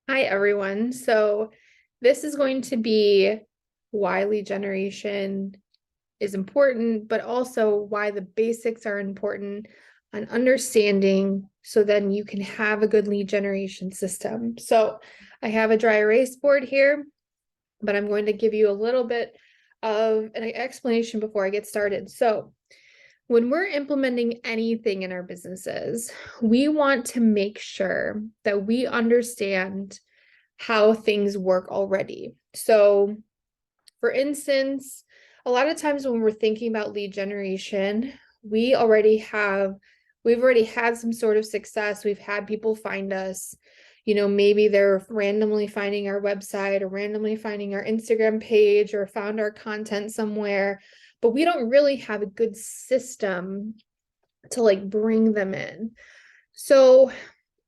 Hi, everyone. So, this is going to be why lead generation is important, but also why the basics are important on understanding so then you can have a good lead generation system. So, I have a dry erase board here, but I'm going to give you a little bit of an explanation before I get started. So, when we're implementing anything in our businesses, we want to make sure that we understand how things work already. So, for instance, a lot of times when we're thinking about lead generation, we already have we've already had some sort of success. We've had people find us. Maybe they're randomly finding our website or randomly finding our Instagram page or found our content somewhere, but we don't really have a good system to like bring them in. So,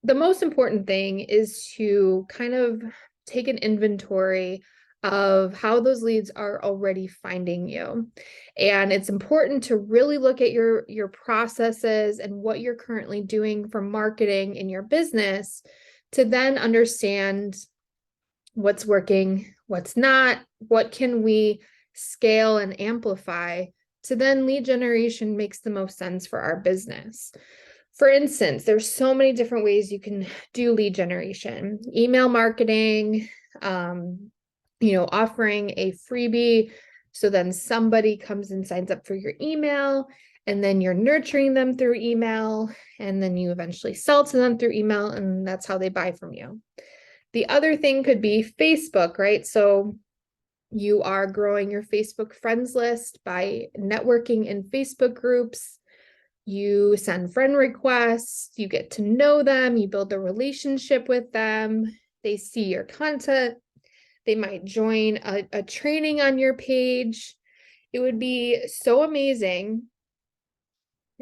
the most important thing is to kind of take an inventory of how those leads are already finding you. And it's important to really look at your processes and what you're currently doing for marketing in your business to then understand what's working, what's not, what can we scale and amplify to then lead generation makes the most sense for our business. For instance, there's so many different ways you can do lead generation, email marketing, offering a freebie. So then somebody comes and signs up for your email, and then you're nurturing them through email, and then you eventually sell to them through email, and that's how they buy from you. The other thing could be Facebook, right? So you are growing your Facebook friends list by networking in Facebook groups. You send friend requests, you get to know them, you build a relationship with them, they see your content, they might join a training on your page. It would be so amazing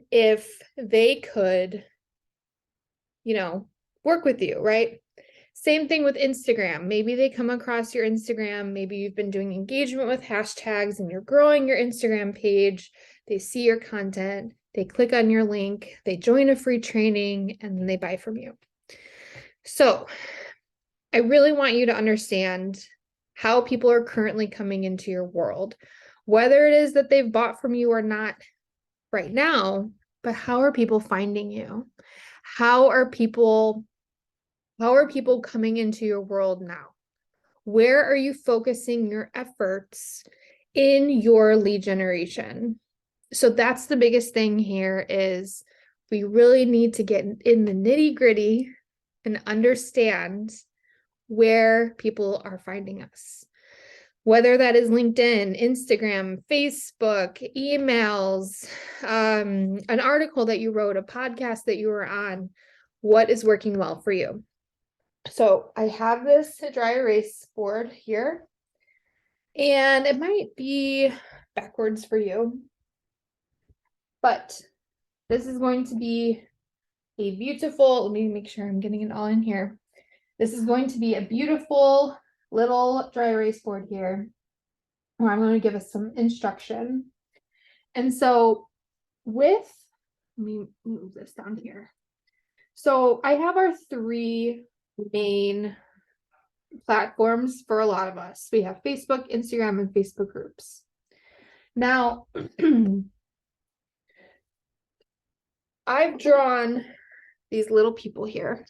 if they could, you know, work with you, right? Same thing with Instagram. Maybe they come across your Instagram. Maybe you've been doing engagement with hashtags and you're growing your Instagram page. They see your content, they click on your link, they join a free training, and then they buy from you. So, I really want you to understand how people are currently coming into your world, whether it is that they've bought from you or not right now, but how are people finding you? How are people how are people coming into your world now? Where are you focusing your efforts in your lead generation? So that's the biggest thing here is we really need to get in the nitty-gritty and understand where people are finding us. Whether that is LinkedIn, Instagram, Facebook, emails, an article that you wrote, a podcast that you were on, what is working well for you? So I have this dry erase board here, and it might be backwards for you, but this is going to be a beautiful, let me make sure I'm getting it all in here. This is going to be a beautiful little dry erase board here where I'm going to give us some instruction. And so with, let me move this down here. So I have our three main platforms for a lot of us. We have Facebook, Instagram, and Facebook groups. Now, I've drawn these little people here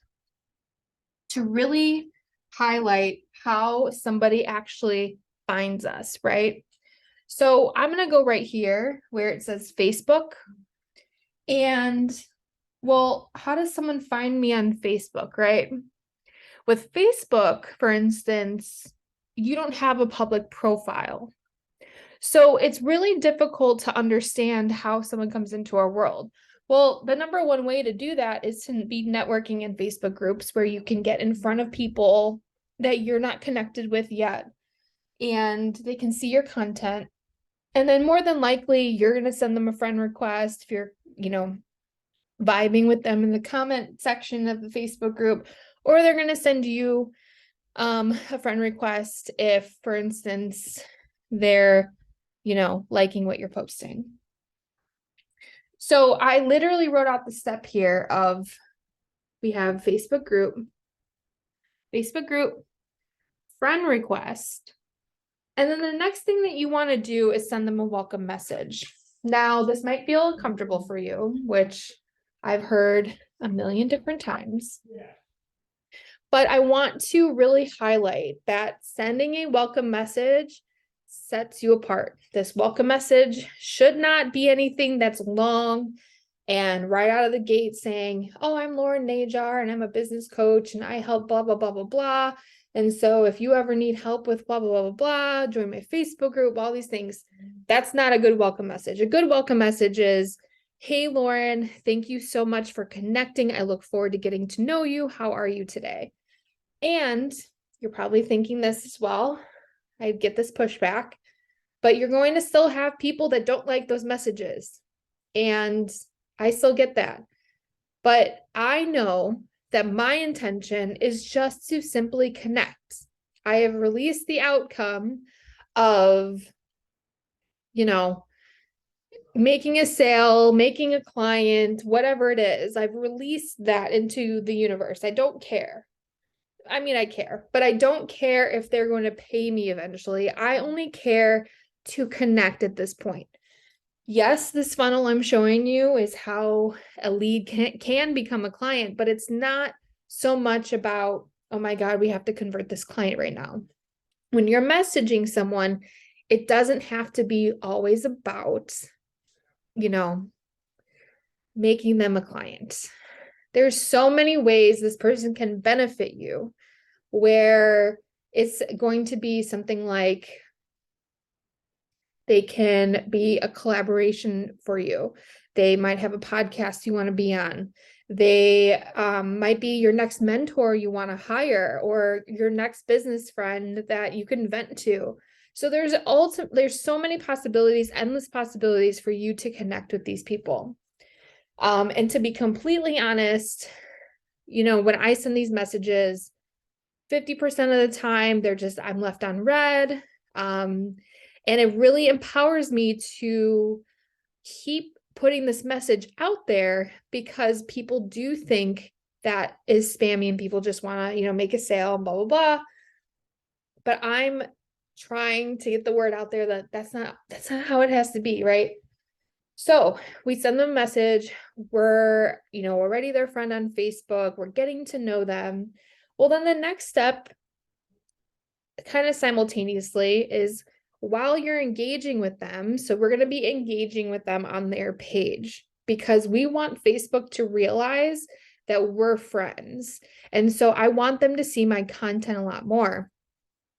to really highlight how somebody actually finds us, right? So I'm going to go right here where it says Facebook. And well, how does someone find me on Facebook, right? With Facebook, for instance, you don't have a public profile. So it's really difficult to understand how someone comes into our world. Well, the number one way to do that is to be networking in Facebook groups where you can get in front of people that you're not connected with yet and they can see your content. And then more than likely, you're going to send them a friend request if you're, vibing with them in the comment section of the Facebook group, or they're going to send you a friend request if, for instance, they're liking what you're posting. So I literally wrote out the step here of we have Facebook group, Facebook group, friend request. And then the next thing that you want to do is send them a welcome message. Now, this might feel uncomfortable for you, which I've heard a million different times. But I want to really highlight that sending a welcome message sets you apart. This welcome message should not be anything that's long and right out of the gate saying, oh, I'm Lauren Najar and I'm a business coach and I help blah, blah, blah, blah, blah. And so if you ever need help with blah, blah, blah, blah, blah, join my Facebook group, all these things. That's not a good welcome message. A good welcome message is, hey, Lauren, thank you so much for connecting. I look forward to getting to know you. How are you today? And you're probably thinking this as well. I get this pushback, but you're going to still have people that don't like those messages. And I still get that. But I know that my intention is just to simply connect. I have released the outcome of, making a sale, making a client, whatever it is. I've released that into the universe. I don't care. I mean, I care, but I don't care if they're going to pay me eventually. I only care to connect at this point. Yes, this funnel I'm showing you is how a lead can become a client, but it's not so much about, oh my God, we have to convert this client right now. When you're messaging someone, it doesn't have to be always about, making them a client. There's so many ways this person can benefit you, where it's going to be something like they can be a collaboration for you. They might have a podcast you want to be on. They might be your next mentor you want to hire, or your next business friend that you can vent to. So there's so many possibilities, endless possibilities for you to connect with these people. And to be completely honest, when I send these messages, 50% of the time, I'm left on read. And it really empowers me to keep putting this message out there, because people do think that is spammy and people just want to, make a sale, blah, blah, blah. But I'm trying to get the word out there that that's not how it has to be, right? So we send them a message. We're, already their friend on Facebook. We're getting to know them. Well, then the next step, kind of simultaneously, is while you're engaging with them. So we're going to be engaging with them on their page, because we want Facebook to realize that we're friends. And so I want them to see my content a lot more.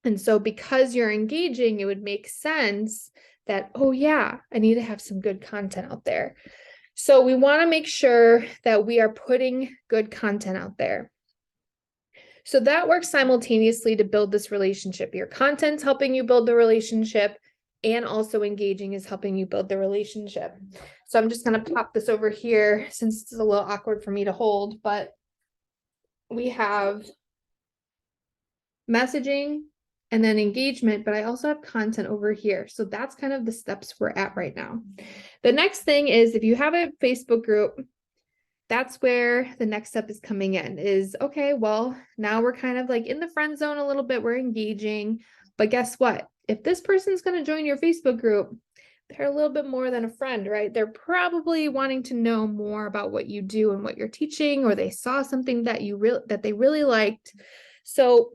And so because you're engaging, it would make sense that, oh yeah, I need to have some good content out there. So we want to make sure that we are putting good content out there. So that works simultaneously to build this relationship. Your content's helping you build the relationship, and also engaging is helping you build the relationship. So I'm just going to pop this over here since it's a little awkward for me to hold, but we have messaging and then engagement, but I also have content over here. So that's kind of the steps we're at right now. The next thing is, if you have a Facebook group, that's where the next step is coming in, is, okay, well, now we're kind of like in the friend zone a little bit, we're engaging, but guess what? If this person's going to join your Facebook group, they're a little bit more than a friend, right? They're probably wanting to know more about what you do and what you're teaching, or they saw something that they really liked. So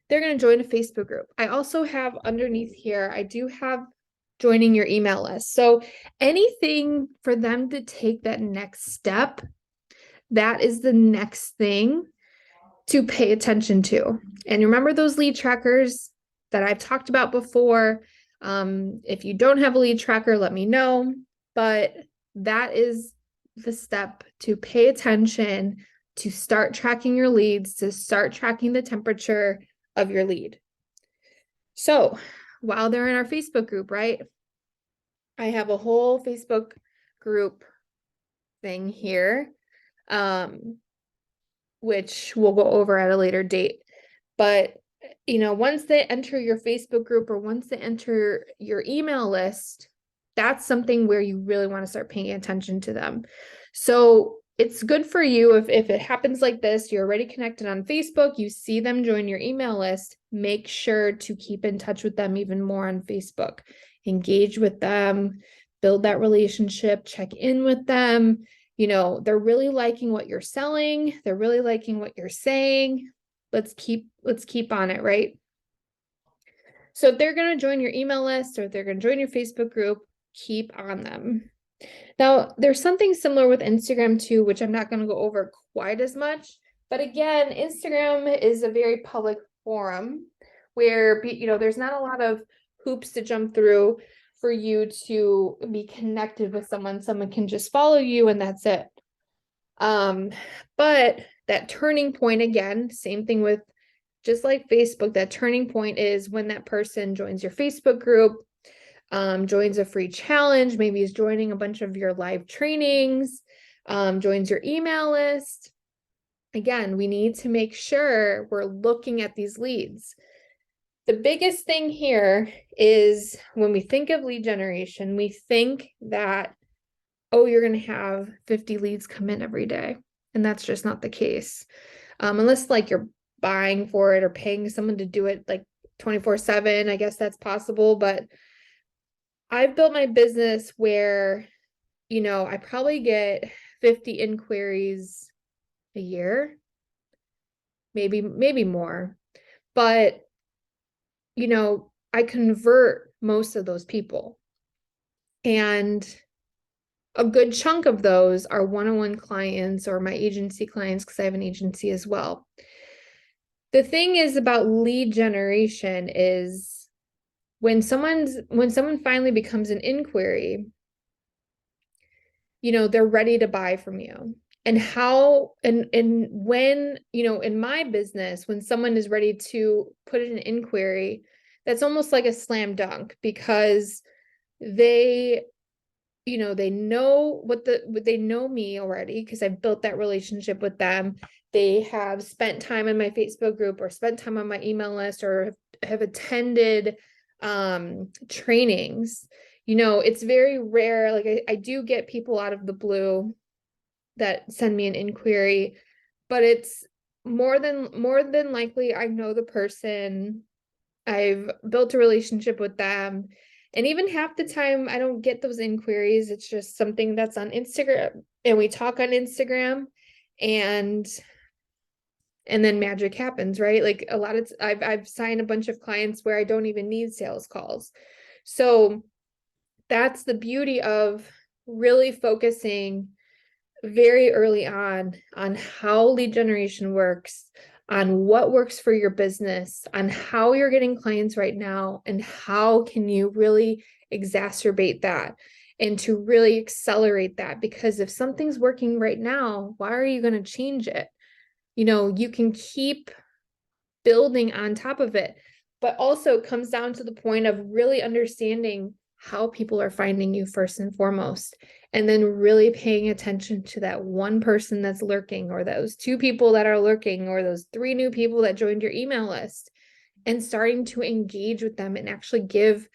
they're going to join a Facebook group. I also have underneath here, I do have joining your email list. So anything for them to take that next step, that is the next thing to pay attention to. And remember those lead trackers that I've talked about before. If you don't have a lead tracker, let me know. But that is the step to pay attention, to start tracking your leads, to start tracking the temperature of your lead. So while they're in our Facebook group, right? I have a whole Facebook group thing here, which we'll go over at a later date. But, once they enter your Facebook group, or once they enter your email list, that's something where you really want to start paying attention to them. So it's good for you if it happens like this, you're already connected on Facebook, you see them join your email list, make sure to keep in touch with them even more on Facebook. Engage with them, build that relationship, check in with them. They're really liking what you're selling. They're really liking what you're saying. Let's keep on it, right? So if they're going to join your email list or if they're going to join your Facebook group, keep on them. Now, there's something similar with Instagram too, which I'm not going to go over quite as much. But again, Instagram is a very public forum where, there's not a lot of hoops to jump through for you to be connected with someone. Someone can just follow you and that's it. But that turning point, again, same thing with just like Facebook, that turning point is when that person joins your Facebook group, joins a free challenge, maybe is joining a bunch of your live trainings, joins your email list. Again, we need to make sure we're looking at these leads. The biggest thing here is when we think of lead generation, we think that, oh, you're going to have 50 leads come in every day. And that's just not the case. Unless like you're buying for it or paying someone to do it like 24/7, I guess that's possible. But I've built my business where, I probably get 50 inquiries a year, maybe more. But, I convert most of those people. And a good chunk of those are one-on-one clients or my agency clients, because I have an agency as well. The thing is about lead generation is when someone finally becomes an inquiry, they're ready to buy from you. And when, in my business, when someone is ready to put in an inquiry, that's almost like a slam dunk because they know they know me already because I've built that relationship with them. They have spent time in my Facebook group or spent time on my email list or have attended trainings. It's very rare. Like I do get people out of the blue that send me an inquiry, but it's more than likely I know the person. I've built a relationship with them. And even half the time I don't get those inquiries. It's just something that's on Instagram and we talk on Instagram and then magic happens, right? Like a lot of I've signed a bunch of clients where I don't even need sales calls. So that's the beauty of really focusing very early on how lead generation works, on what works for your business, on how you're getting clients right now, and how can you really exacerbate that and to really accelerate that. Because if something's working right now, why are you going to change it? You can keep building on top of it, but also it comes down to the point of really understanding how people are finding you first and foremost, and then really paying attention to that one person that's lurking, or those two people that are lurking, or those 3 new people that joined your email list, and starting to engage with them and actually give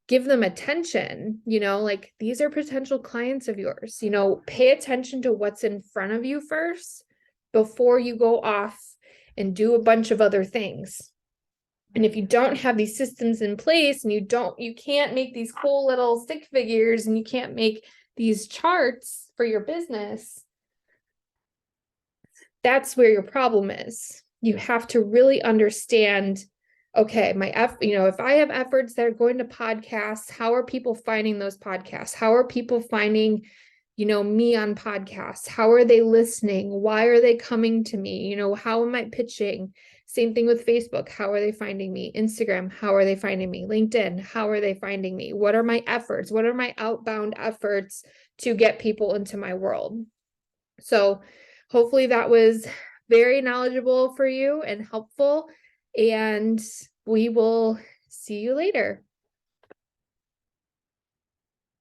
them attention. Like these are potential clients of yours. Pay attention to what's in front of you first before you go off and do a bunch of other things. And if you don't have these systems in place and you can't make these cool little stick figures and you can't make these charts for your business, that's where your problem is. You have to really understand, okay, if I have efforts that are going to podcasts, how are people finding those podcasts? How are people finding, me on podcasts? How are they listening? Why are they coming to me? How am I pitching? Same thing with Facebook. How are they finding me? Instagram. How are they finding me? LinkedIn. How are they finding me? What are my efforts? What are my outbound efforts to get people into my world? So hopefully that was very knowledgeable for you and helpful. And we will see you later.